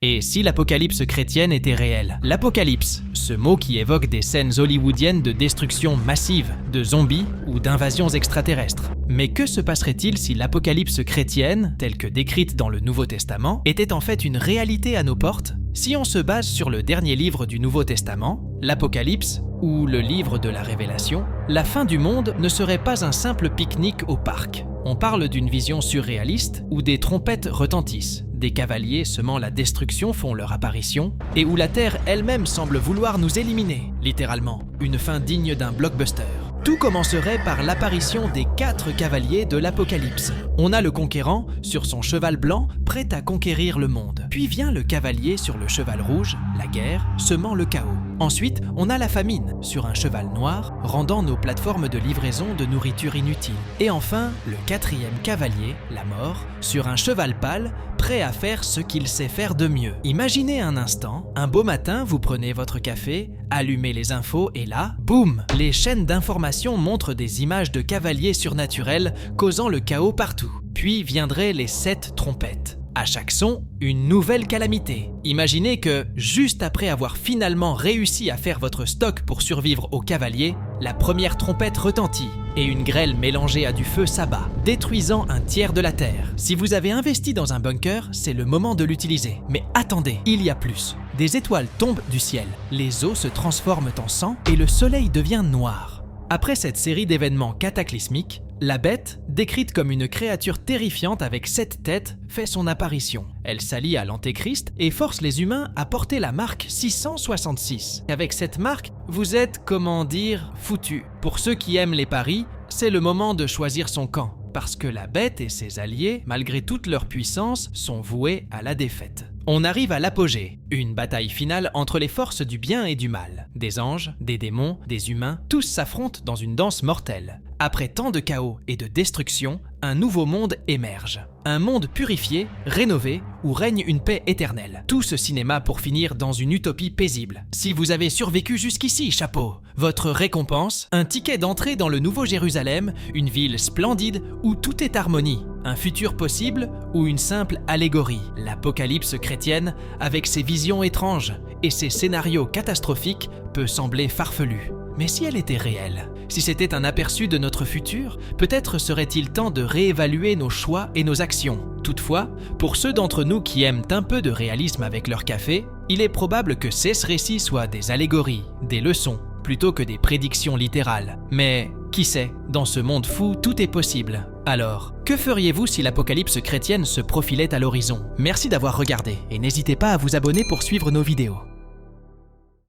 Et si l'apocalypse chrétienne était réelle? L'apocalypse, ce mot qui évoque des scènes hollywoodiennes de destruction massive, de zombies ou d'invasions extraterrestres. Mais que se passerait-il si l'apocalypse chrétienne, telle que décrite dans le Nouveau Testament, était en fait une réalité à nos portes? Si on se base sur le dernier livre du Nouveau Testament, l'Apocalypse, ou le livre de la Révélation, la fin du monde ne serait pas un simple pique-nique au parc. On parle d'une vision surréaliste où des trompettes retentissent, des cavaliers semant la destruction font leur apparition, et où la Terre elle-même semble vouloir nous éliminer, littéralement, une fin digne d'un blockbuster. Tout commencerait par l'apparition des 4 cavaliers de l'Apocalypse. On a le conquérant sur son cheval blanc, prêt à conquérir le monde. Puis vient le cavalier sur le cheval rouge, la guerre, semant le chaos. Ensuite, on a la famine sur un cheval noir, rendant nos plateformes de livraison de nourriture inutile. Et enfin, le 4e cavalier, la mort, sur un cheval pâle, prêt à faire ce qu'il sait faire de mieux. Imaginez un instant, un beau matin, vous prenez votre café, allumez les infos et là, boum! Les chaînes d'information montrent des images de cavaliers surnaturels causant le chaos partout. Puis viendraient les 7 trompettes. À chaque son, une nouvelle calamité. Imaginez que, juste après avoir finalement réussi à faire votre stock pour survivre aux cavaliers, la première trompette retentit et une grêle mélangée à du feu s'abat, détruisant un tiers de la Terre. Si vous avez investi dans un bunker, c'est le moment de l'utiliser. Mais attendez, il y a plus. Des étoiles tombent du ciel, les eaux se transforment en sang et le soleil devient noir. Après cette série d'événements cataclysmiques, la bête, décrite comme une créature terrifiante avec 7 têtes, fait son apparition. Elle s'allie à l'Antéchrist et force les humains à porter la marque 666. Avec cette marque, vous êtes, comment dire, foutus. Pour ceux qui aiment les paris, c'est le moment de choisir son camp, parce que la bête et ses alliés, malgré toute leur puissance, sont voués à la défaite. On arrive à l'apogée, une bataille finale entre les forces du bien et du mal. Des anges, des démons, des humains, tous s'affrontent dans une danse mortelle. Après tant de chaos et de destruction, un nouveau monde émerge. Un monde purifié, rénové, où règne une paix éternelle. Tout ce cinéma pour finir dans une utopie paisible. Si vous avez survécu jusqu'ici, chapeau! Votre récompense, un ticket d'entrée dans le Nouveau Jérusalem, une ville splendide où tout est harmonie. Un futur possible ou une simple allégorie. L'apocalypse chrétienne, avec ses visions étranges et ses scénarios catastrophiques, peut sembler farfelue. Mais si elle était réelle, si c'était un aperçu de notre futur, peut-être serait-il temps de réévaluer nos choix et nos actions. Toutefois, pour ceux d'entre nous qui aiment un peu de réalisme avec leur café, il est probable que ces récits soient des allégories, des leçons, plutôt que des prédictions littérales. Mais qui sait, dans ce monde fou, tout est possible. Alors, que feriez-vous si l'apocalypse chrétienne se profilait à l'horizon? Merci d'avoir regardé et n'hésitez pas à vous abonner pour suivre nos vidéos.